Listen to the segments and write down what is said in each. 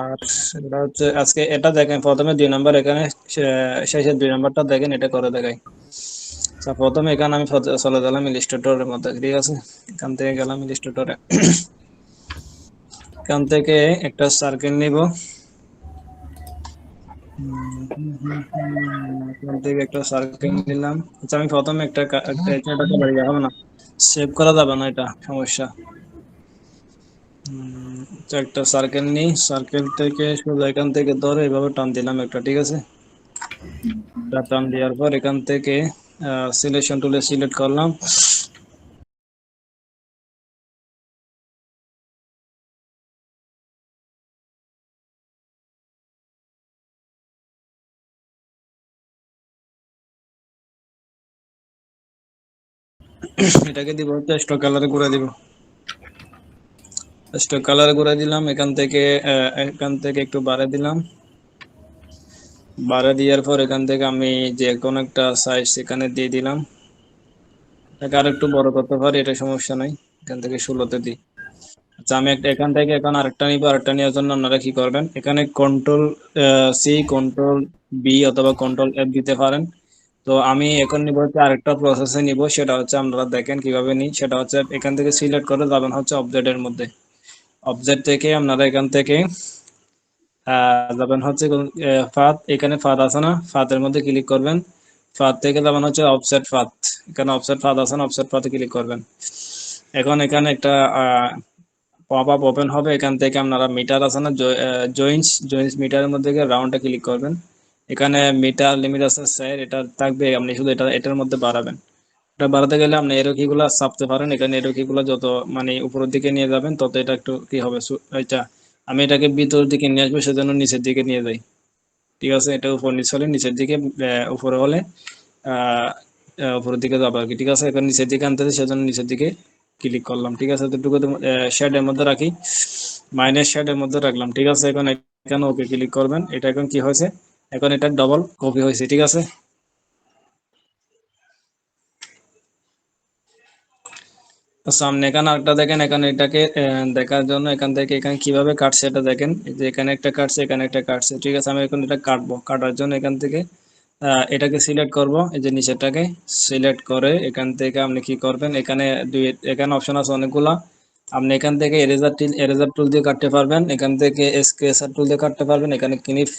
আর এটা হচ্ছে আজকে এটা দেখেন প্রথমে 2 নম্বর, এখানে শেষের 2 নম্বরটা দেখেন, এটা করে দেখাই। আচ্ছা, প্রথমে এখানে আমি চলে গেলাম ইলিস্ট্রেটরের মধ্যে, ঠিক আছে। এখান থেকে গেলাম ইলিস্ট্রেটরে, এখান থেকে একটা সার্কেল নিব। এখান থেকে একটা সার্কেল নিলাম। আচ্ছা, আমি প্রথমে এটা তো বাড়ি যাবো না, সেভ করা যাবে না, এটা সমস্যা। আচ্ছা, একটা সার্কেল নিই, সার্কেল থেকে শুধু এখান থেকে ধরে এভাবে টান দিলাম একটা, ঠিক আছে। এটা টান দেওয়ার পর এখান থেকে সিলেকশন টুলে সিলেক্ট করলাম। এটাকে দিব হচ্ছে স্টক কালারে ঘুরে দিব, স্টক কালারে ঘুরে দিলাম। এখান থেকে একটু বাড়ে দিলাম, বাড়ে দেওয়ার পর এখান থেকে আমি যে কোনো একটা সাইজ এখানে দিয়ে দিলাম। এটাকে আর একটু বড় করতে পারি, এটা সমস্যা নাই, এখান থেকে 16তে দিই। আচ্ছা, আমি এখান থেকে এখন আরেকটা নিব, আরেকটা নেওয়ার জন্য আপনারা কি করবেন, এখানে কন্ট্রোল সি, কন্ট্রোল বি অথবা কন্ট্রোল এফ দিতে পারেন। তো আমি এখন নিব হচ্ছে আরেকটা প্রসেসে নিব, সেটা হচ্ছে আপনারা দেখেন কিভাবে নিই। সেটা হচ্ছে এখান থেকে সিলেক্ট করে যাবেন হচ্ছে অবজেক্টের মধ্যে, অবজেক্ট থেকে আপনারা এখান থেকে যাবেন হচ্ছে ফাঁদ, এখানে ফাঁদ আছে না, ফাঁদের মধ্যে ক্লিক করবেন। ফাঁদ থেকে যাবেন হচ্ছে অফসেট ফাঁদ, এখানে অফসেট ফাঁদ আছে না, অফসেট ফাঁদে ক্লিক করবেন। এখন এখানে একটা পপ আপ ওপেন হবে, এখান থেকে আপনারা মিটার আছে না, জয়েন্টস জয়েন্টস মিটারের মধ্যে গিয়ে রাউন্ডে ক্লিক করবেন। এখানে মিটার লিমিট আছে স্যার, এটা থাকবে, আপনি শুধু এটার মধ্যে বাড়াবেন। এটা বাড়াতে গেলে আপনি এরো কি গুলা চাপতে পারেন, এখানে এরো কি গুলা যত মানে উপরের দিকে নিয়ে যাবেন তত এটা একটু কি হবে, এটা আমি এটাকে ভিতরের দিকে নিয়ে আসবো, সেজন্য নিচের দিকে নিয়ে যাই, ঠিক আছে। এটা উপর নিচ হলে নিচের দিকে, উপরে হলে আহ উপরের দিকে যাবো আর কি, ঠিক আছে। এখন নিচের দিকে আনতে সেজন্য নিচের দিকে ক্লিক করলাম, ঠিক আছে। এতটুকু শেডের মধ্যে রাখি, মাইনাস শেডের মধ্যে রাখলাম, ঠিক আছে। এখন এখানে ওকে ক্লিক করবেন। এটা এখন কি হয়েছে, এখন এটা ডবল কপি হয়েছে, ঠিক আছে। তো সামনে এখানে আরেকটা দেখেন, এখানে এটাকে দেখার জন্য এখান থেকে এখানে কিভাবে কাটছে এটা দেখেন, এই যে এখানে একটা কাটছে, এখানে একটা কাটছে, ঠিক আছে। আমি এখন এটা কাটবো, কাটার জন্য এখান থেকে এটাকে সিলেক্ট করব, এই যে নিচেরটাকে সিলেক্ট করে এখান থেকে আপনি কি করবেন, এখানে এখানে অপশন আছে অনেকগুলা। আপনি এখান থেকে এরেজার টুল দিয়ে কাটতে পারবেন, এখান থেকে স্কেচার টুল দিয়ে কাটতে পারবেন, এখানে ক্লিপ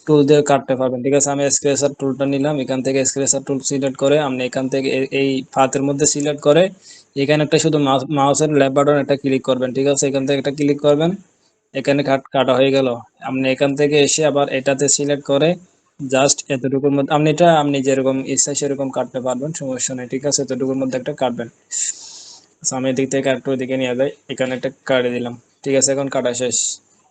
টুল দিয়ে কাটতে পারবেন, ঠিক আছে। আমি স্কেচার টুলটা নিলাম, এখান থেকে স্কেচার টুল সিলেক্ট করে আপনি এখান থেকে এই ফাতের মধ্যে সিলেক্ট করে এখানে একটা শুধু মাউসের লেফট বাটন একটা ক্লিক করবেন, ঠিক আছে। এখান থেকে একটা ক্লিক করবেন, এখানে কাটা হয়ে গেল। আপনি এখান থেকে এসে আবার এটাতে সিলেক্ট করে জাস্ট এতটুকুর মধ্যে আপনি যেরকম ইচ্ছা সেরকম কাটতে পারবেন, সমস্যা নেই, ঠিক আছে। এতটুকুর মধ্যে একটা কাটবেন। সামনের দিক থেকে একটু দিকে নিয়ে যায়, এখানে একটা কাটে দিলাম, ঠিক আছে। এখন কাটা শেষ,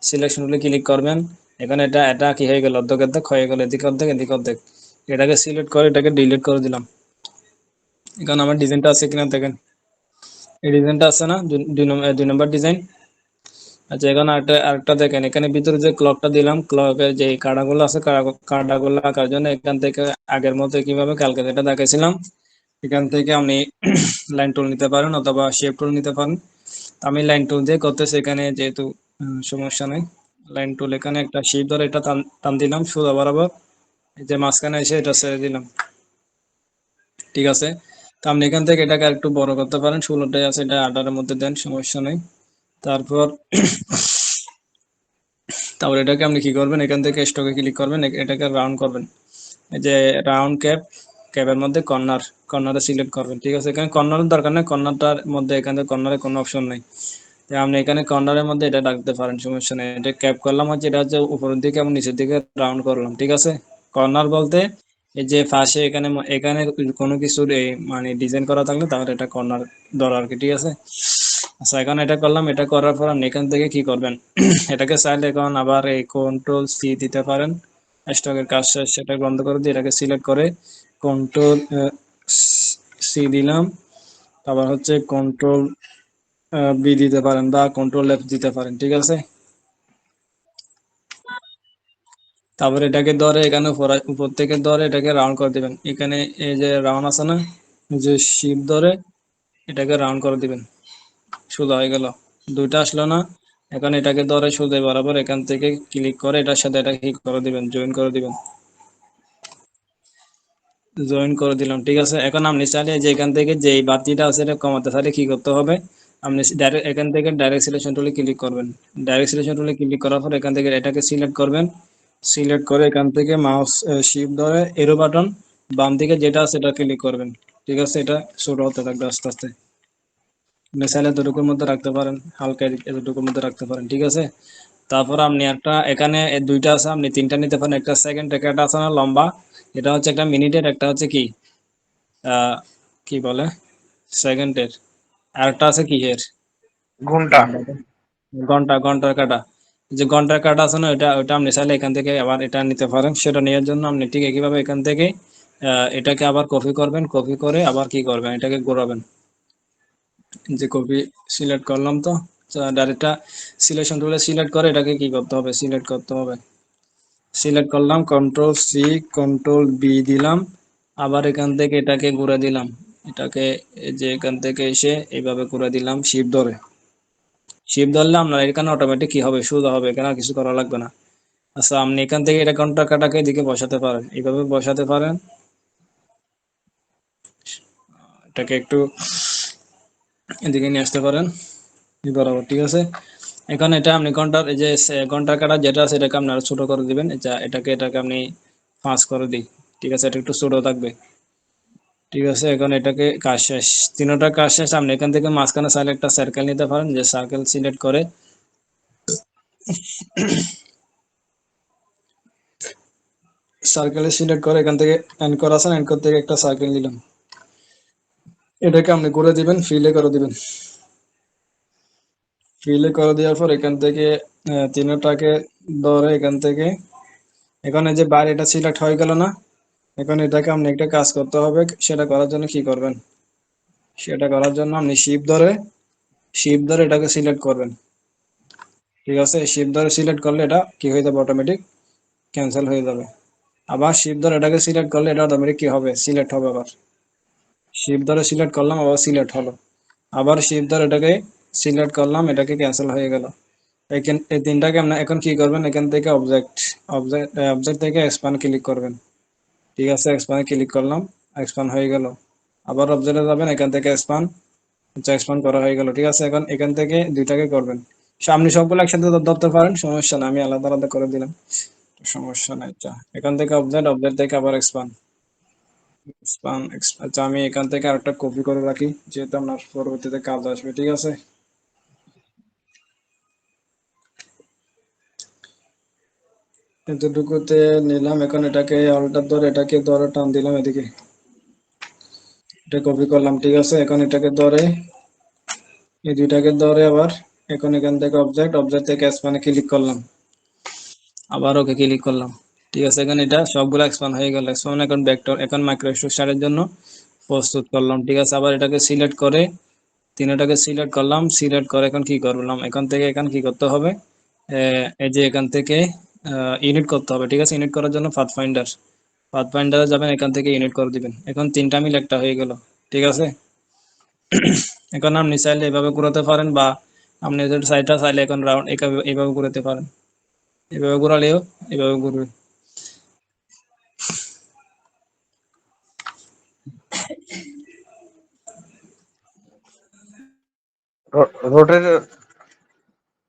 সিলেকশন গুলো ক্লিক করবেন। এখানে এটা এটা কি হয়ে গেল, অর্ধেক অর্ধেক হয়ে গেল, এদিকে অর্ধেক এদিকে অর্ধেক। এটাকে সিলেক্ট করে এটাকে ডিলিট করে দিলাম। এখন আমার ডিজাইনটা আছে কিনা দেখেন, এই ডিজাইনটা আছে না, 2 নম্বর ডিজাইন। আচ্ছা, এখন আরেকটা দেখেন, এখানে ভিতরে যে ক্লকটা দিলাম, ক্লকের যে কাটাগুলো আছে, কাটাগুলো আঁকার জন্য এখান থেকে আগের মতো কিভাবে কালকে যেটা দেখাইছিলাম, এখান থেকে আপনি লাইন টুল নিতে পারেন অথবা শেপ টুল নিতে পারেন। আমি লাইন টুল দিয়ে করতেছি এখানে, যেহেতু সমস্যা নেই। লাইন টুল এখানে একটা শেপ ধরে এটা টান টান দিলাম সোজা বরাবর, এই যে মাঝখানে এসে এটা ছেড়ে দিলাম, ঠিক আছে। তো আপনি এখান থেকে এটাকে একটু বড় করতে পারেন, 16টাই আছে, এটা 18-এর মধ্যে দেন, সমস্যা নেই। তারপর তারপর এটাকে আপনি কি করবেন, এখান থেকে স্টকে ক্লিক করবেন, এটাকে রাউন্ড করবেন। এই যে রাউন্ড ক্যাপের মধ্যে কর্নারে সিলেক্ট করবেন, ঠিক আছে। এখানে কর্নারের দরকার নেই, কর্নারটার মধ্যে এখানে কর্নারে কোনো অপশন নেই। তাই আপনি এখানে কর্নারের মধ্যে এটা রাখতে পারেন, সমস্যা নেই। এটা ক্যাপ করলাম হচ্ছে, এটা হচ্ছে উপরের দিকে এবং নিচের দিকে রাউন্ড করলাম, ঠিক আছে। কর্নার বলতে এই যে পাশে এখানে এখানে কোনো কিছুর এই মানে ডিজাইন করা থাকলে তাহলে এটা কর্নার ধরা আর কি, ঠিক আছে। আচ্ছা, এখন এটা করলাম, এটা করার পর আপনি এখান থেকে কি করবেন, এটাকে চাইলে এখন আবার এই কন্ট্রোল সি দিতে পারেন। স্টকের কাজ শেষ, সেটা বন্ধ করে দিয়ে এটাকে সিলেক্ট করে কন্ট্রোল সি দিলাম। তারপর হচ্ছে কন্ট্রোল বি দিতে পারেন বা কন্ট্রোল এফ দিতে পারেন, ঠিক আছে। তারপর এটাকে ধরে এখানে উপর থেকে ধরে এটাকে রাউন্ড করে দিবেন। এখানে এই যে রাউন্ড আছে না, যে শিপ ধরে এটাকে রাউন্ড করে দিবেন, সোজা হয়ে গেল। দুইটা আসলো না, এখন এটাকে ধরে সোজা বরাবর এখান থেকে ক্লিক করে এটার সাথে এটা কি করে দিবেন, জয়েন করে দিবেন। জয়েন করে দিলাম, ঠিক আছে। এখন আপনি চাইলে যে এখান থেকে যে বাতিটা আছে এটা কমাতে চাইলে কি করতে হবে, আপনি ডাইরেক্ট এখান থেকে ডাইরেক্ট সিলেকশন টুলে ক্লিক করবেন। ডাইরেক্ট সিলেকশন টুলে ক্লিক করার পর এখান থেকে এটাকে সিলেক্ট করবেন। সিলেক্ট করে এখান থেকে মাউস শিফট ধরে এরো বাটন বাম দিকে যেটা আছে এটা ক্লিক করবেন। ঠিক আছে, এটা ছোট হতে থাকবে আস্তে আস্তে। আপনি চাইলে এতটুকুর মধ্যে রাখতে পারেন, হালকা এতটুকুর মধ্যে রাখতে পারেন, ঠিক আছে। তারপর আপনি একটা এখানে দুইটা আছে, আপনি তিনটা নিতে পারেন, একটা সেকেন্ড, একটা আছে না লম্বা, এটা হচ্ছে একটা মিনিটের, একটা হচ্ছে কি কি বলে সেকেন্ডের, আর একটা আছে কিসের, ঘন্টা। ঘন্টা, ঘন্টার কাটা। যে ঘন্টার কাটা আছে না, ওটা ওটা আপনি চাইলে এখান থেকে আবার এটা নিতে পারেন। সেটা নেওয়ার জন্য আপনি ঠিক একইভাবে এখান থেকে এটাকে আবার কপি করবেন, কপি করে আবার কি করবেন, এটাকে ঘোরাবেন। যে কপি সিলেক্ট করলাম, তো ডাইরেক্ট সিলেকশন টুলে সিলেক্ট করে এটাকে কি করতে হবে, সিলেক্ট করতে হবে। সিলেক্ট করলাম, কন্ট্রোল সি, কন্ট্রোল বি দিলাম, আবার এখান থেকে এটাকে ঘুরে দিলাম। এটাকে এই যে এখান থেকে এসে এইভাবে ঘুরে দিলাম শিপ ধরে। শিপ ধরলে আপনার এখানে অটোমেটিক কি হবে, সোজা হবে, এখানে আর কিছু করা লাগবে না। আচ্ছা, আপনি এখান থেকে এটা ঘন্টা কাটাকে এদিকে বসাতে পারেন, এইভাবে বসাতে পারেন। এটাকে একটু এদিকে নিয়ে আসতে পারেন এই বরাবর, ঠিক আছে। এখন এটা আপনি ঘন্টার এই যে ঘন্টার কাটা যেটা আছে এটাকে আপনি আরো ছোট করে দিবেন। এটাকে আপনি 5 করে দিই, ঠিক আছে, এটা একটু ছোট থাকবে, ঠিক আছে। এখন এটাকে কাজ শেষ, তিনটা কাজ শেষ। আপনি এখান থেকে মাঝখানে চাইলে একটা সার্কেল নিতে পারেন, যে সার্কেল সিলেক্ট করে সার্কেলে সিলেক্ট করে এখান থেকে অ্যাঙ্কর আছে, অ্যাঙ্কর থেকে একটা সার্কেল নিলাম, এটাকে আপনি করে দিবেন, ফিলে করে দিবেন। ফিলে করে দেওয়ার পর এখান থেকে তিনটাকে ধরে এখান থেকে, এখন এই যে বাইরে এটা সিলেক্ট হয়ে গেল না, এখন এটাকে আপনি একটা কাজ করতে হবে। সেটা করার জন্য কি করবেন, সেটা করার জন্য আপনি শিপ ধরে এটাকে সিলেক্ট করবেন, ঠিক আছে। শিপ ধরে সিলেক্ট করলে এটা কি হয়ে যাবে, অটোমেটিক ক্যান্সেল হয়ে যাবে। আবার শিপ ধরে এটাকে সিলেক্ট করলে এটা অটোমেটিক কি হবে, সিলেক্ট হবে। আবার শিপ ধরে সিলেক্ট করলাম, আবার সিলেক্ট হলো। আবার শিপ ধরে এটাকে সিলেক্ট করলাম, এটাকে ক্যান্সেল হয়ে গেল। এই তিনটাকে আপনি এখন কি করবেন, এখান থেকে অবজেক্ট অবজেক্ট অবজেক্ট থেকে এক্সপ্যান্ড ক্লিক করবেন, ঠিক আছে। এক্সপ্যান্ড ক্লিক করলাম, এক্সপ্যান্ড হয়ে গেল। আবার অবজেক্টে যাবেন, এখান থেকে এক্সপ্যান্ড, আচ্ছা এক্সপ্যান্ড করা হয়ে গেল, ঠিক আছে। এখন এখান থেকে দুইটাকে করবেন, সামনে সবগুলো একসাথে ধরতে পারেন, সমস্যা না, আমি আলাদা আলাদা করে দিলাম, সমস্যা নাই। আচ্ছা, এখান থেকে অবজেক্ট, অবজেক্ট থেকে আবার এক্সপ্যান্ড, এক্সপ্যান্ড। আচ্ছা, আমি এখান থেকে আরেকটা কপি করে রাখি, যেহেতু আপনার পরবর্তীতে কাজ আসবে, ঠিক আছে। এতটুকুতে নিলাম, এখন এটাকে আলটার ধরে এটাকে ধরে টান দিলাম এদিকে, এটা কপি করলাম, ঠিক আছে। এখন এটাকে ধরে এই দুইটাকে ধরে আবার এখন এখান থেকে অবজেক্ট, অবজেক্ট থেকে এক্সপ্যান্ড ক্লিক করলাম, আবার ওকে ক্লিক করলাম, ঠিক আছে। এখন এটা সবগুলো এক্সপ্যান্ড হয়ে গেল। এক্সপ্যান্ড এখন ভেক্টর, এখন মাইক্রো স্ট্রাকচারের জন্য প্রস্তুত করলাম, ঠিক আছে। আবার এটাকে সিলেক্ট করে তিনটাকে সিলেক্ট করলাম, সিলেক্ট করে এখন কি করলাম, এখান থেকে এখান কি করতে হবে, এই যে এখান থেকে ইউনিট করতে হবে, ঠিক আছে। ইউনিট করার জন্য পাথফাইন্ডারে যাবেন, এখান থেকে ইউনিট করে দিবেন। এখন তিনটা মিলে একটা হয়ে গেল, ঠিক আছে। এখন আপনি চাইলে এভাবে ঘুরাতে পারেন, বা আপনি যদি সাইডটা চাইলে এখন রাউন্ড এইভাবে ঘুরাতে পারেন, এভাবে ঘুরালেও এভাবে ঘুরবে। রোটেট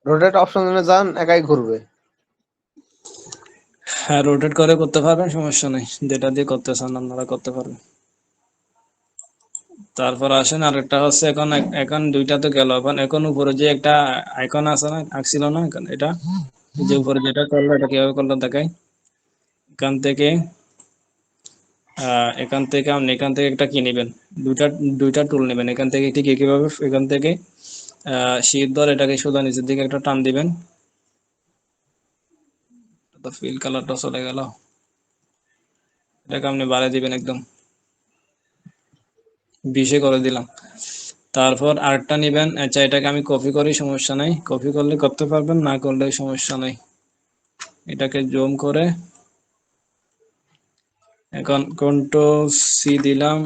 রোটেট অপশনে যান, একাই ঘুরবে। হ্যাঁ, রোটেট করে করতে পারবেন, সমস্যা নেই, যেটা দিয়ে করতে চান আপনারা করতে পারবেন। তারপর আসেন আরেকটা হচ্ছে, এখন এখন দুইটা তো গেল, এখন এখন উপরে যে একটা আইকন আছে না, আসছিল না, এখন এটা যে উপরে যেটা করলো এটা কিভাবে করলো দেখাই। এখান থেকে আপনি এখান থেকে একটা কি নেবেন, দুইটা দুইটা টুল নেবেন। এখান থেকে ঠিক কিভাবে, এখান থেকে শীট ধরে এটাকে সোজা নিচের দিকে একটা টান দিবেন, তো ফিল কালারটা চলে গেল, এটাকে আপনি বাড়িয়ে দিবেন একদম 20-এ করে দিলাম। তারপর আরেকটা নিবেন, আচ্ছা এটাকে আমি কপি করি, সমস্যা নাই, কপি করলে করতে পারবেন, না করলে সমস্যা নাই। এটাকে জুম করে এখন কন্ট্রোল সি দিলাম,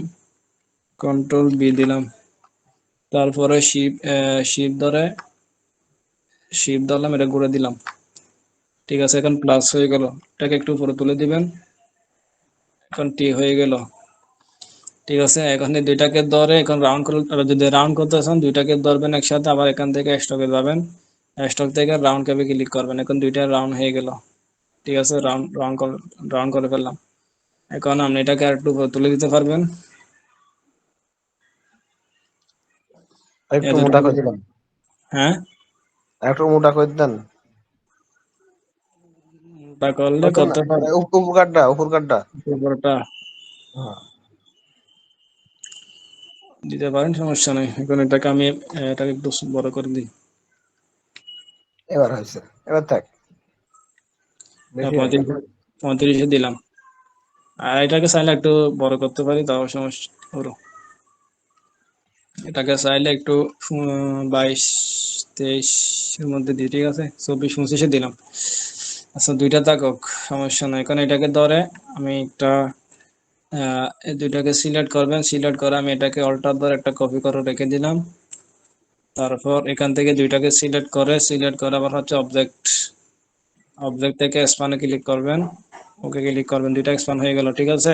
কন্ট্রোল বি দিলাম, তারপরে শিপ ধরে শিফট ধরলাম, এটা ঘুরে দিলাম। ঠিক আছে, এখন প্লাস হয়ে গেল, এটাকে একটু উপরে তুলে দিবেন, এখন টি হয়ে গেল। ঠিক আছে, এখন এই দুইটাকে ধরে এখন রাউন্ড করে, যদি রাউন্ড করতে চান দুইটাকে ধরবেন একসাথে, আবার এখান থেকে স্টকে যাবেন, স্টক থেকে রাউন্ড ক্যাপে ক্লিক করবেন, এখন দুইটা রাউন্ড হয়ে গেল। ঠিক আছে, রাউন্ড করে ফেললাম। এখন আপনি এটাকে আর একটু উপরে তুলে দিতে পারবেন, একটু এই মোটা দুইটাকে। করে দিলাম, হ্যাঁ, একটু মোটা করে দেন। তা করলে হচ্ছে না, করতে পারেন। উপকারটা উপকারটা। উপরটা হ্যাঁ, দিতে পারেন, সমস্যা নেই। এখন এটাকে আমি এটাকে একটু বড় করে দিই। এবার হয়েছে, এবার থাক, বেশি হয়ে গেল। 35 দিলাম। আর এটাকে চাইলে একটু বড় করতে পারি, তাও সমস্যা বড়। এটাকে চাইলে একটু 22 23 এর মধ্যে দিই। ঠিক আছে, 24 25 দিলাম। আচ্ছা, দুইটা থাকুক, সমস্যা নাই। এখন এটাকে ধরে আমি একটা এই দুইটাকে সিলেক্ট করবেন, সিলেক্ট করে আমি এটাকে অল্টার ধরে একটা কপি করে রেখে দিলাম। তারপর এখান থেকে দুইটাকে সিলেক্ট করে আবার হচ্ছে অবজেক্ট, অবজেক্ট থেকে স্পানে ক্লিক করবেন, ওকে ক্লিক করবেন, দুইটা এক্সপান্ড হয়ে গেল। ঠিক আছে,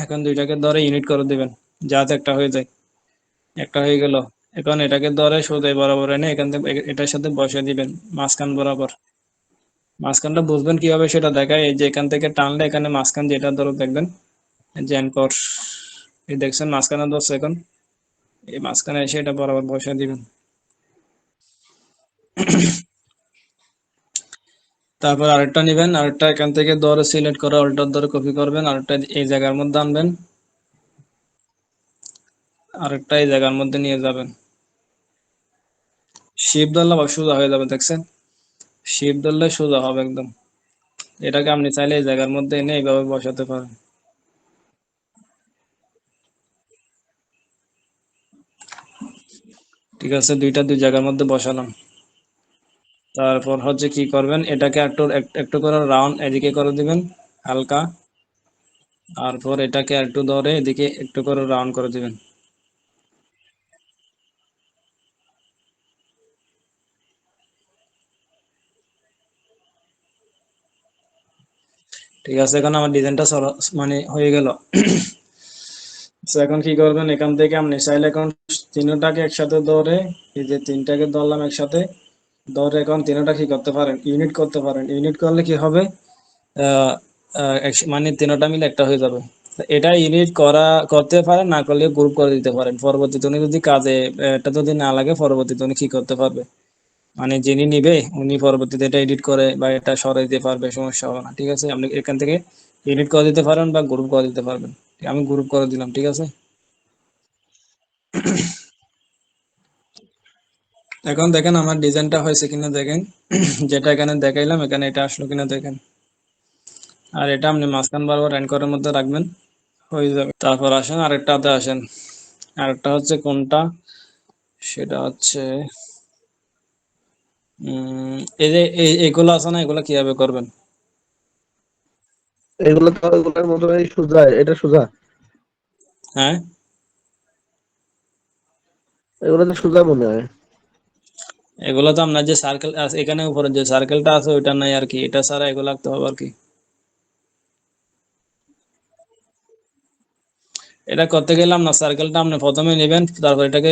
এখন দুইটাকে ধরে ইউনিট করে দিবেন, যাতে একটা হয়ে যায়। একটা হয়ে গেল। এখন এটাকে ধরে সোজা বরাবর এনে এখান থেকে এটার সাথে বসিয়ে দিবেন, মাঝখান বরাবর। মাঝখানটা বুঝবেন কিভাবে সেটা দেখায়, এই যে এখান থেকে টানলে এখানে মাঝখান যেটা ধরো দেখবেন, যে অ্যাঙ্কর, এই দেখছেন মাঝখানে ধরছে, এখন এই মাঝখানে এসে এটা বরাবর বসিয়ে দিবেন। তারপর আরেকটা নিবেন, আরেকটা এখান থেকে ধরে সিলেক্ট করে অল্টার ধরে কপি করবেন, আরেকটা এই জায়গার মধ্যে আনবেন, আরেকটা এই জায়গার মধ্যে নিয়ে যাবেন। শিপ ধরলে আবার সোজা হয়ে যাবে, দেখছেন? শিপ ধরলে সোজা হবে একদম। এটাকে আপনি চাইলে এই জায়গার মধ্যে এনে এইভাবে বসাতে পারেন। ঠিক আছে, দুইটা দুই জায়গার মধ্যে বসালাম। তারপর হচ্ছে কি করবেন, এটাকে একটু একটু করে রাউন্ড এদিকে করে দিবেন হালকা। তারপর এটাকে একটু ধরে এদিকে একটু করে রাউন্ড করে দিবেন। ঠিক আছে, এখন আমার ডিজাইনটা মানে হয়ে গেল। তো এখন কি করবেন, এখান থেকে আপনি চাইলে এখন তিনটাকে একসাথে ধরে, এই যে তিনটাকে ধরলাম একসাথে, ধরে এখন তিনটা কি করতে পারেন, ইউনিট করতে পারেন। ইউনিট করলে কি হবে, আহ, মানে তিনটা মিলে একটা হয়ে যাবে। তো এটা ইউনিট করতে পারেন, না করলে গ্রুপ করে দিতে পারেন। পরবর্তীতে উনি যদি কাজে এটা যদি না লাগে, পরবর্তীতে উনি কি করতে পারবে, মানে যিনি নিবে উনি পরবর্তীতে এটা এডিট করে বা এটা সরাই দিতে পারবে, সমস্যা হবে না। ঠিক আছে, আপনি এখান থেকে এডিট করে দিতে পারেন বা গ্রুপ করে দিতে পারবেন। আমি গ্রুপ করে দিলাম। ঠিক আছে, এখন দেখেন আমার ডিজাইনটা হয়েছে কিনা দেখেন। যেটা এখানে দেখাইলাম, এখানে এটা আসলো কিনা দেখেন। আর এটা আপনি মাঝখান বরাবর অ্যাঙ্করের মধ্যে রাখবেন, হয়ে যাবে। তারপর আসেন আরেকটাতে আসেন, আরেকটা হচ্ছে কোনটা, সেটা হচ্ছে এই যে এগুলো আছে না, এগুলো কিভাবে করবেন? এগুলো তো এগুলোর মতো সোজা, এটা সোজা, হ্যাঁ, এগুলো তো সোজা মনে হয়। এগুলো তো আপনার যে সার্কেল আছে এখানে উপরে যে সার্কেলটা আছে ওইটা নাই আর কি, এটা ছাড়া এগুলো লাগতে হবে আর কি। এটা করতে গেলে আপনার সার্কেলটা আপনি প্রথমে নেবেন, তারপর এটাকে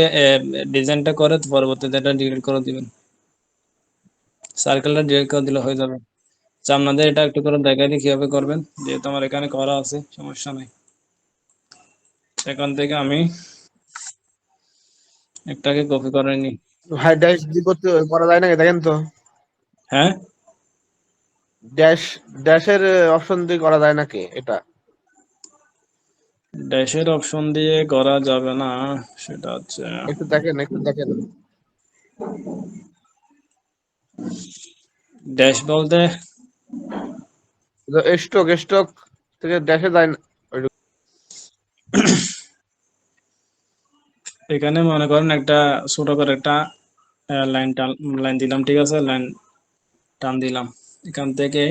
ডিজাইনটা করে পরবর্তীতে এটা ডিলিট করে দিবেন। সার্কেলটা ডিলিট করে দিলে হয়ে যাবে। আচ্ছা, আপনাদের এটা একটু করে দেখাই দিই কিভাবে করবেন, যেহেতু আমার এখানে করা আছে, সমস্যা নাই। এখান থেকে আমি একটাকে কপি করে নিই। ভাই ড্যাশ দি করতে করা যায় নাকি দেখেন তো? হ্যাঁ, ড্যাশ, ড্যাশের অপশন দিয়ে করা যায় নাকি এটা? ড্যাশের অপশন দিয়ে করা যাবে না, সেটা হচ্ছে একটু দেখেন, একটু দেখেন। ড্যাশ বলতে স্ট্রোক, স্ট্রোক থেকে ড্যাশে যায় না। এখানে মনে করেন একটা ছোট করে একটা লাইন টান, লাইন দিলাম। ঠিক আছে, লাইন টান দিলাম এখান থেকে।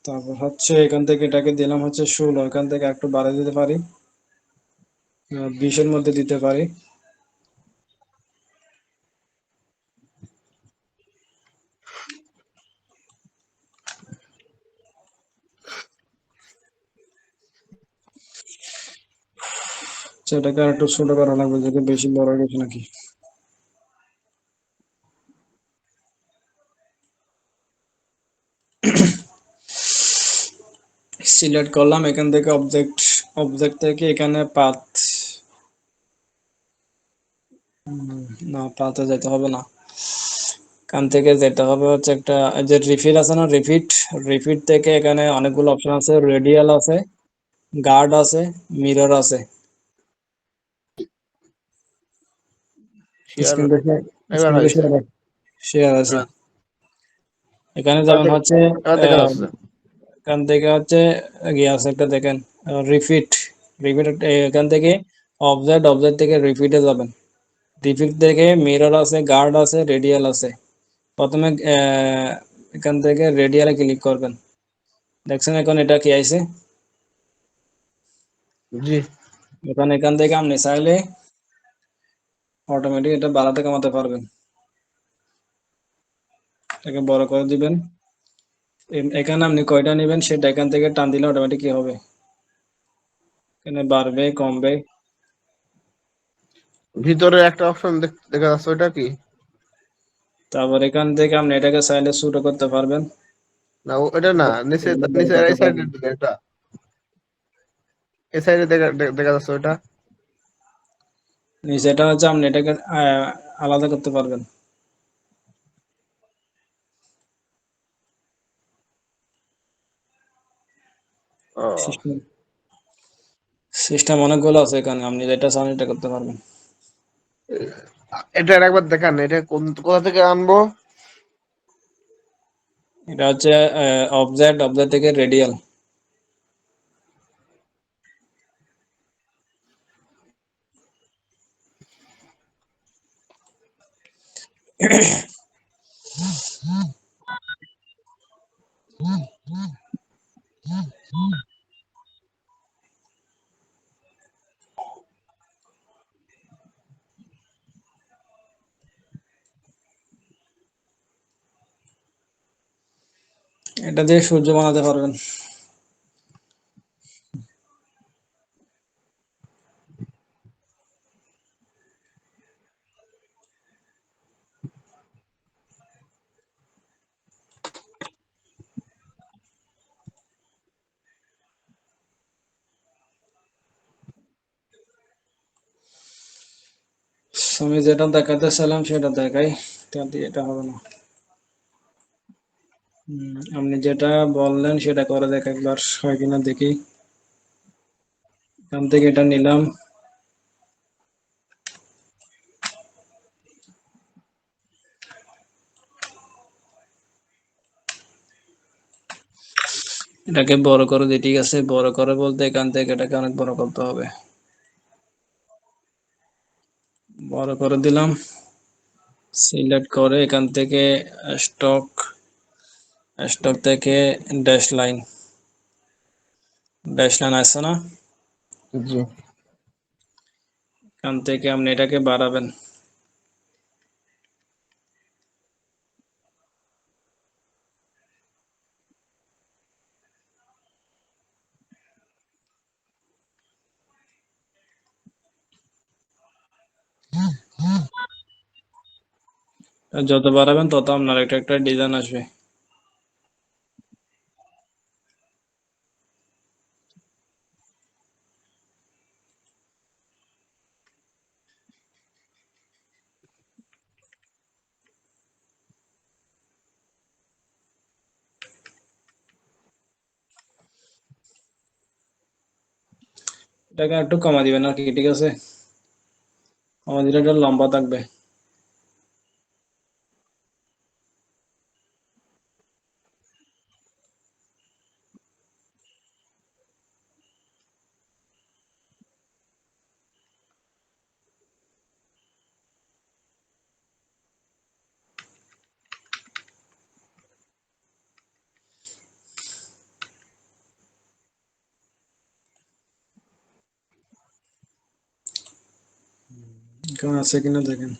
তারপর হচ্ছে এখান থেকে এটাকে দিলাম হচ্ছে 16, এখান থেকে একটু বাড়িয়ে দিতে পারি, 20-এর মধ্যে দিতে পারি। সেটাকে আর একটু ছোট করা লাগবে, যদি বেশি বড় হয়ে গেছে নাকি। সিলেক্ট করলাম, এখান থেকে অবজেক্ট, অবজেক্ট থেকে এখানে পাথ, না পাথে যেতে হবে না, এখান থেকে যেতে হবে হচ্ছে একটা এই যে রিফিট আছে না, রিফিট, রিফিট থেকে এখানে অনেকগুলো অপশন আছে, রেডিয়াল আছে, গার্ড আছে, মিরর আছে। শেয়ার স্ক্রিন দেখে, এবার স্ক্রিন হয়েছে। দেখে শেয়ার আছে। এবার এখানে এবার যেমন দেখে হচ্ছে এবার দেখা আহ, যাচ্ছে। এখান থেকে হচ্ছে গিয়ে আছে একটা দেখেন, রিফিট, রিফিট এখান থেকে অবজেক্ট, অবজেক্ট থেকে রিফিটে যাবেন, রিফিট থেকে মিরর আছে, গার্ড আছে, রেডিয়াল আছে। প্রথমে এখান থেকে রেডিয়ালে ক্লিক করবেন, দেখছেন এখন এটা কি আইছে। জি। এখন এখান থেকে আপনি চাইলে অটোমেটিক এটা বাড়াতে কমাতে পারবেন, এটাকে বড় করে দিবেন। এখানে আপনি কয়টা নেবেন সেটা এখান থেকে টান দিলে অটোমেটিক কি হবে, এখানে বাড়বে কমবে। ভিতরে একটা অপশন দেখা যাচ্ছে, ওইটা কি? তারপর এখান থেকে আপনি এটাকে চাইলে ছোট করতে পারবেন, না এটা না, নিচে এখানে বড় নিচে করতে এই সাইডে পারবেন। এটা, এই সাইডে দেখা যাচ্ছে ওইটা। নিচেটা হচ্ছে আপনি এটাকে আলাদা করতে পারবেন। ও, সিস্টেম, সিস্টেম অনেকগুলো আছে এখানে, আপনি যেটা চান এটা করতে পারবেন। এটা একবার দেখান, এটা কোথা থেকে আনবো? এটা হচ্ছে অবজেক্ট, অবজেক্ট থেকে রেডিয়াল। এটা দিয়ে সূর্য বানাতে পারবেন। আমি যেটা দেখাতে চাইলাম সেটা দেখাই, এটা দিয়ে এটা হবে না। আপনি যেটা বললেন সেটা করে দেখ একবার, হয় কিনা দেখি। এখান থেকে এটা নিলাম, এটাকে বড় করে দিই, ঠিক আছে, বড় করে বলতে এখান থেকে এটাকে অনেক বড় করতে হবে। বড় করে দিলাম, সিলেক্ট করে এখান থেকে স্টক, স্টক থেকে ড্যাশ লাইন, ড্যাশ লাইন আসছে না, জি। এখান থেকে আপনি এটাকে বাড়াবেন। যত বাড়াবেন তত আপনার একটা একটা ডিজাইন আসবে। এটাকে একটু কমা দিবেন আর কি, ঠিক আছে, কমা দিলে এটা লম্বা থাকবে। এখানে আছে কিনা দেখেন,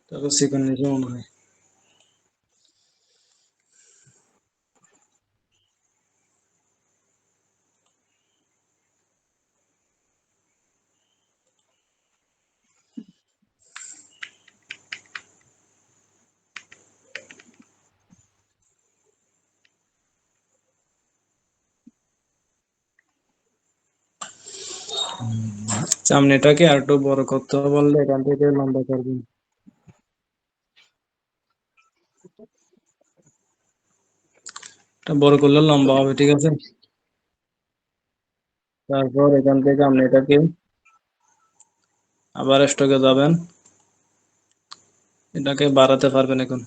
তারপর সেখানে নিচে মনে হয়। সামনেটাকে আর একটু বড় করতে বললে এখান থেকে লম্বা করবেন। এটা বড় করলে লম্বা হবে, ঠিক আছে। তারপর এখান থেকে আপনি এটাকে আবার স্টকে যাবেন, এটাকে বাড়াতে পারবেন এখন।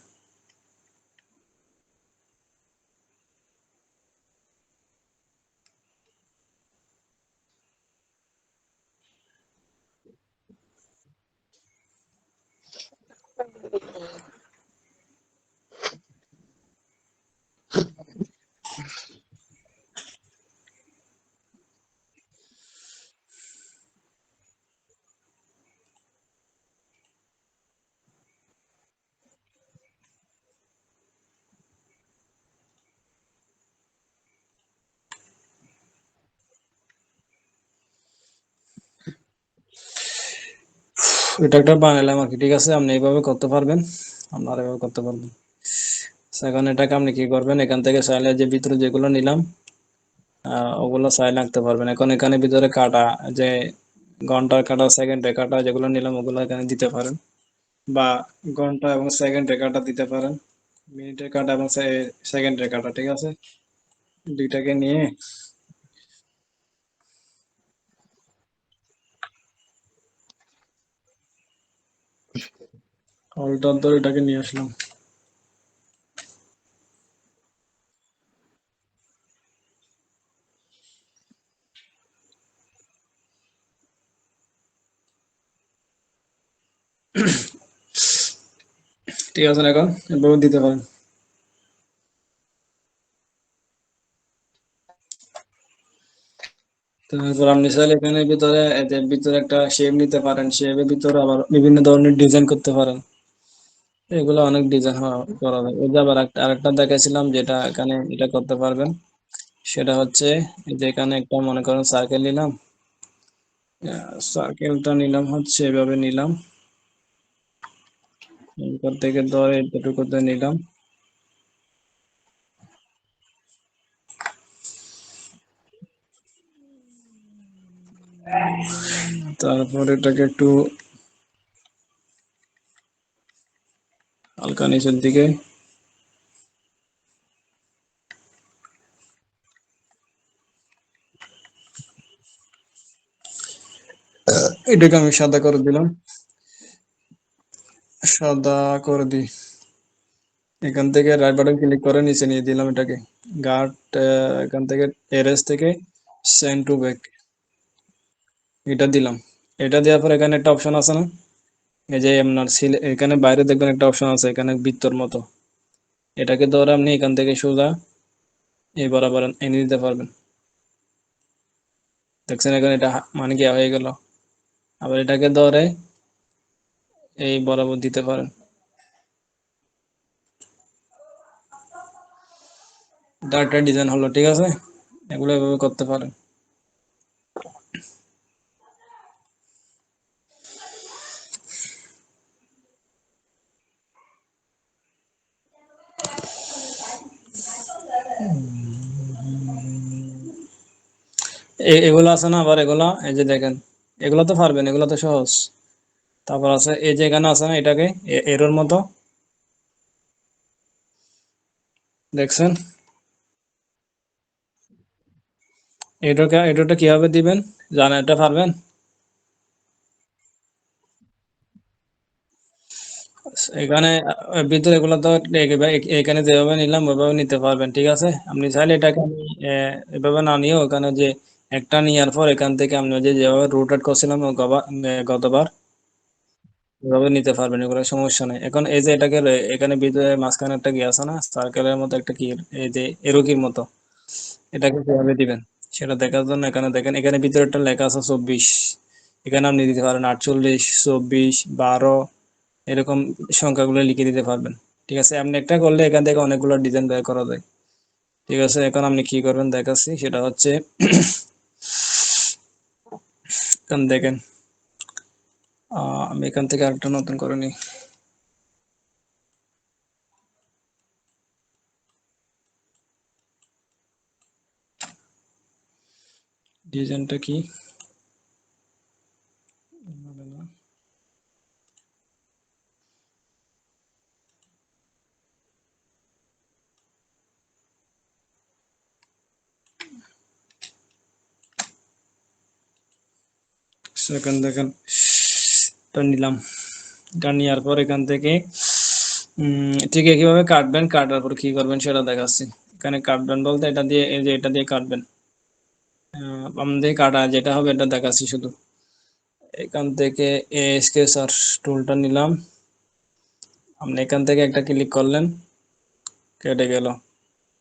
এটা একটা বানালাম আর কি, ঠিক আছে। আপনি এইভাবে করতে পারবেন, আপনারা এভাবে করতে পারবেন। So, এখন এটাকে আপনি কি করবেন, এখান থেকে চাইলে যে ভিতরে যেগুলো নিলাম ওগুলো চাইলে আঁকতে পারবেন। এখন এখানে ভিতরে কাটা, যে ঘন্টার কাটা, সেকেন্ডের কাটা যেগুলো নিলাম ওগুলো এখানে দিতে পারেন, বা ঘন্টা এবং সেকেন্ডের কাটা দিতে পারেন, মিনিটের কাটা এবং সেকেন্ডের কাটা, ঠিক আছে। দুইটাকে নিয়ে অল্টার ধরে এটাকে নিয়ে আসলাম। ঠিক আছে, এখন এভাবে দিতে পারেন। তারপর আপনি চাইলে এখানে ভিতরে এদের ভিতরে একটা শেপ নিতে পারেন, শেপের ভিতরে আবার বিভিন্ন ধরনের ডিজাইন করতে পারেন। এগুলো অনেক ডিজাইন করা যায়। ওই যে আবার আরেকটা দেখাইছিলাম যেটা এখানে এটা করতে পারবেন, সেটা হচ্ছে এই যে এখানে একটা মনে করেন সার্কেল নিলাম, সার্কেলটা নিলাম হচ্ছে এভাবে নিলাম, এরপর থেকে ধরে এতটুকুতে নিলাম, তারপর এটাকে একটু হালকা নিচের দিকে, এটাকে আমি সাদা করে দিলাম, সাদা করে দিই। এখান থেকে রাইট বাটন ক্লিক করে নিচে নিয়ে দিলাম এটাকে, গার্ড, এখান থেকে এরেস থেকে সেন্ড টু ব্যাক, এটা দিলাম। এটা দেওয়ার পর এখানে একটা অপশন আছে না, এই যে আপনার এখানে বাইরে দেখবেন একটা অপশন আছে এখানে বৃত্তর মতো, এটাকে ধরে আপনি এখান থেকে সোজা এই বরাবর এনে দিতে পারবেন। দেখছেন এখানে এটা মানে কি হয়ে গেল। আবার এটাকে ধরে এই বরাবর দিতে পারেন। এটা একটা ডিজাইন হলো, ঠিক আছে। এগুলো এভাবে করতে পারেন। এগুলো আছে না, আবার এগুলা এই যে দেখেন, এগুলো তো পারবেন, এগুলো তো সহজ। তারপর আছে এই যে এখানে আছে না, এটাকে এরোর মতো, দেখছেন। এটাটা কিভাবে দিবেন জানেন, এটা পারবেন। এখানে ভিতরে এগুলো তো এখানে যেভাবে নিলাম ওইভাবে নিতে পারবেন, ঠিক আছে। আপনি চাইলে এটাকে এভাবে না নিয়েও এখানে যে একটা নেওয়ার পর এখান থেকে আপনি যে যেভাবে রোটেট করছিলাম গতবার এভাবে নিতে পারবেন, এগুলো সমস্যা নেই। এখন এই যে এটাকে এখানে ভিতরে মাঝখানে একটা কি আছে না, সার্কেলের মতো একটা কি, এই যে এরোকির মতো, এটাকে কিভাবে দিবেন সেটা দেখার জন্য এখানে দেখেন, এখানে ভিতরে একটা লেখা আছে 24, এখানে আপনি দিতে পারেন 48, 24, 12, এরকম সংখ্যাগুলো লিখে দিতে পারবেন, ঠিক আছে। আপনি একটা করলে এখান থেকে অনেকগুলো ডিজাইন বের করা যায়, ঠিক আছে। এখন আপনি কি করবেন দেখাচ্ছি, সেটা হচ্ছে এখান দেখেন, আমি এখান থেকে আরেকটা নতুন করে নিই। ডিজাইনটা কি, এখান দেখেন এটা নিলাম, এটা নেওয়ার পর এখান থেকে ঠিক কিভাবে কাটবেন, কাটার পর কি করবেন সেটা দেখাচ্ছি। এখানে কাটবেন বলতে এটা দিয়ে, এই যে এটা দিয়ে কাটবেন, আমাদের কাটা যেটা হবে এটা দেখাচ্ছি শুধু। এখান থেকে স্কেচার টুলটা নিলাম, আপনি এখান থেকে একটা ক্লিক করলেন, কেটে গেল।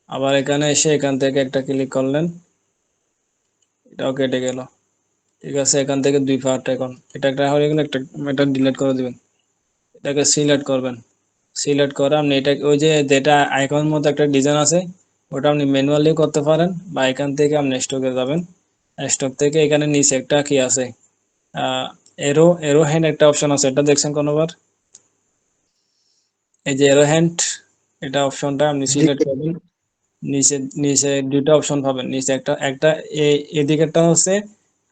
আবার এখানে এসে এখান থেকে একটা ক্লিক করলেন, এটাও কেটে গেল। ঠিক আছে, এখান থেকে দুই পার্ট, এখন এটা একটা হয়ে গেলে একটা, এটা ডিলিট করে দিবেন। এটাকে সিলেক্ট করবেন, সিলেক্ট করে আপনি এটা ওই যে যেটা আইকনের মতো একটা ডিজাইন আছে ওটা আপনি ম্যানুয়ালি করতে পারেন, বা এখান থেকে আপনি স্টকে যাবেন, স্টক থেকে এখানে নিচে একটা কি আছে, এরো এরো হ্যান্ড একটা অপশন আছে, এটা দেখছেন কোনোবার? এই যে এরো হ্যান্ড, এটা অপশনটা আপনি জি, সিলেক্ট করবেন। নিচে নিচে দুইটা অপশন পাবেন, নিচে একটা একটা এদিকেরটা হচ্ছে,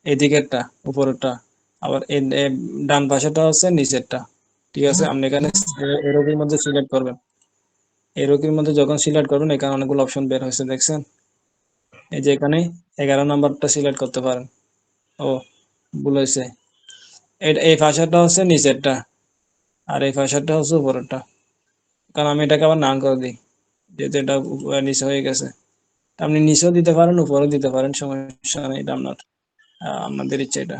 এদিকেরটা উপরেরটা, আবার ডান পাশেটা হচ্ছে নিচেরটা। ঠিক আছে, আপনি এখানে এরোকের মধ্যে সিলেক্ট করবেন। এরোকের মধ্যে যখন সিলেক্ট করবেন এখানে অনেকগুলো অপশন বের হয়েছে দেখছেন, এই যে এখানে 11 নাম্বারটা সিলেক্ট করতে পারেন। ও ভুল হয়েছে, এই পাশেরটা হচ্ছে নিচেরটা, আর এই পাশেরটা হচ্ছে উপরেরটা। কারণ আমি এটাকে আবার নাম করে দিই, যেহেতু এটা নিচে হয়ে গেছে। আপনি নিচেও দিতে পারেন, উপরেও দিতে পারেন, সমস্যা নেই, এটা আপনাদের ইচ্ছা। এটা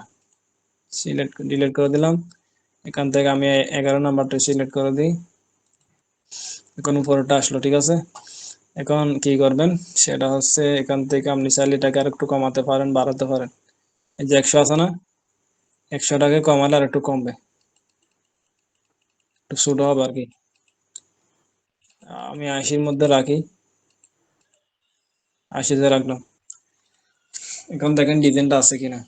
সিলেক্ট ডিলিট করে দিলাম। এখান থেকে আমি 11 নাম্বারটা সিলেক্ট করে দিই, এখন উপরেটা আসলো। ঠিক আছে, এখন কি করবেন সেটা হচ্ছে এখান থেকে আপনি চাইলে এটাকে আর একটু কমাতে পারেন, বাড়াতে পারেন। এই যে 100 আছে না, 100টাকে কমালে আর একটু কমবে, একটু ছোট হবে আর কি। আমি 80-র মধ্যে রাখি, 80-তে রাখলাম। এখন দেখেন ডিজাইনটা আছে কিনা।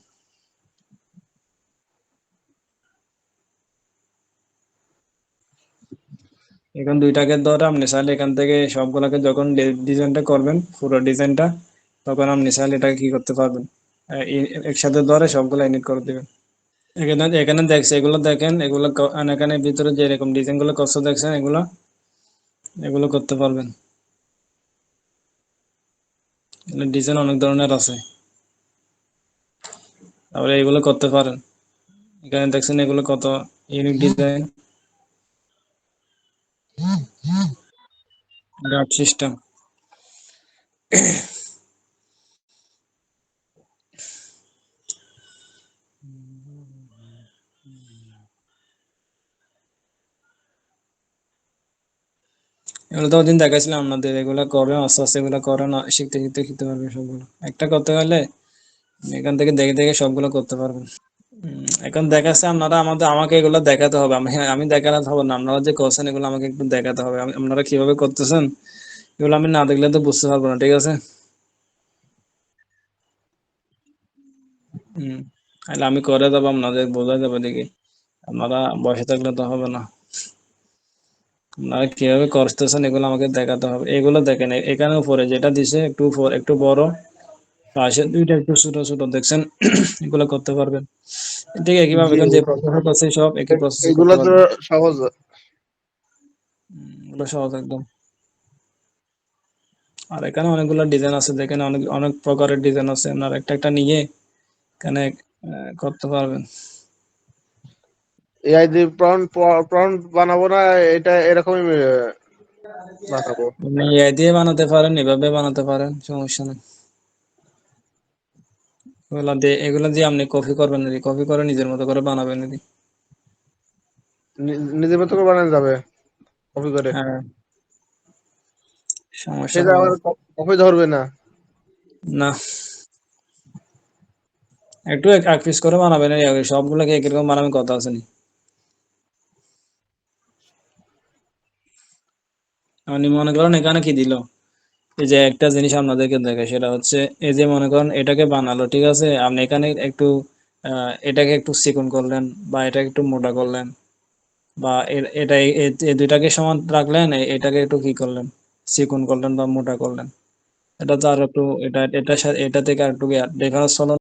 এখন দুইটাকে ধরে আপনি চাইলে এখান থেকে সবগুলোকে যখন ডিজাইনটা করবেন, পুরো ডিজাইনটা, তখন আপনি চাইলে এটাকে কি করতে পারবেন, একসাথে ধরে সবগুলো এডিট করে দিবেন। এখানে এখানে দেখছে এগুলো দেখেন, এগুলো এখানে ভিতরে যে এরকম ডিজাইন গুলো করছে দেখছেন, এগুলো এগুলো করতে পারবেন। ডিজাইন অনেক ধরনের আছে, তারপরে এগুলো করতে পারেন। এখানে দেখছেন এগুলো কত ইউনিক ডিজাইন, গার্ড সিস্টেম। এগুলো তো ওদিন দেখাইছিলাম আপনাদের, এগুলো করেন আস্তে আস্তে, এগুলো করেন, শিখতে শিখতে শিখতে পারবেন সবগুলো। একটা করতে গেলে এখান থেকে দেখে দেখে সবগুলো করতে পারবেন। এখন দেখাচ্ছে আপনারা আমাকে এগুলো দেখাতে হবে, আমি আমি দেখাতে হবে না, আপনারা যে করছেন এগুলো আমাকে একটু দেখাতে হবে, আপনারা কিভাবে করতেছেন এগুলো আমি না দেখলে তো বুঝতে পারবো না। ঠিক আছে, তাহলে আমি করে দেবো, আপনাদের বোঝা যাবে দেখি, আপনারা বসে থাকলে তো হবে না। আপনারা কিভাবে করতেছেন এগুলো আমাকে দেখাতে হবে। এগুলো দেখেন, এখানে উপরে যেটা দিছে একটু একটু বড়, পাশে দুইটা একটু ছোট ছোট দেখছেন, এগুলো করতে পারবেন। ঠিক একইভাবে জি, এখন যে প্রসেসর আছে সব একই প্রসেসে এগুলো করতে তো পারবেন। সহজ। এগুলো সহজ একদম। আর এখানে অনেকগুলো ডিজাইন আছে দেখেন, অনেক অনেক প্রকারের ডিজাইন আছে, আপনার একটা একটা নিয়ে এখানে করতে পারবেন। এআই দিয়ে প্রম্পট প্রম্পট বানাবো না, এটা এরকমই বানাবো। আপনি এআই দিয়ে বানাতে পারেন, এভাবে বানাতে পারেন, সমস্যা নেই। এগুলা দিয়ে আপনি কপি করবেন নাকি, কপি করে নিজের মতো করে বানাবেন নাকি। নিজের মতো করে বানানো যাবে কপি করে, হ্যাঁ, সমস্যা সেটা হবে আমার না। কপি ধরবে না। না, একটু এক এক পিস করে বানাবেন, সবগুলোকে একরকম বানাবেন, কথা আছে নি। আপনি মনে করেন এখানে কি দিল, এই যে একটা জিনিস আপনাদেরকে দেখে সেটা হচ্ছে, এই যে মনে করেন এটাকে বানালো, ঠিক আছে, আপনি এখানে একটু এটাকে একটু চিকন করলেন, বা এটাকে একটু মোটা করলেন, বা এটা এই দুইটাকে সমান রাখলেন, এটাকে একটু কি করলেন, চিকন করলেন বা মোটা করলেন। এটা তো আর একটু এটা এটা এটা থেকে আর একটু দেখানোর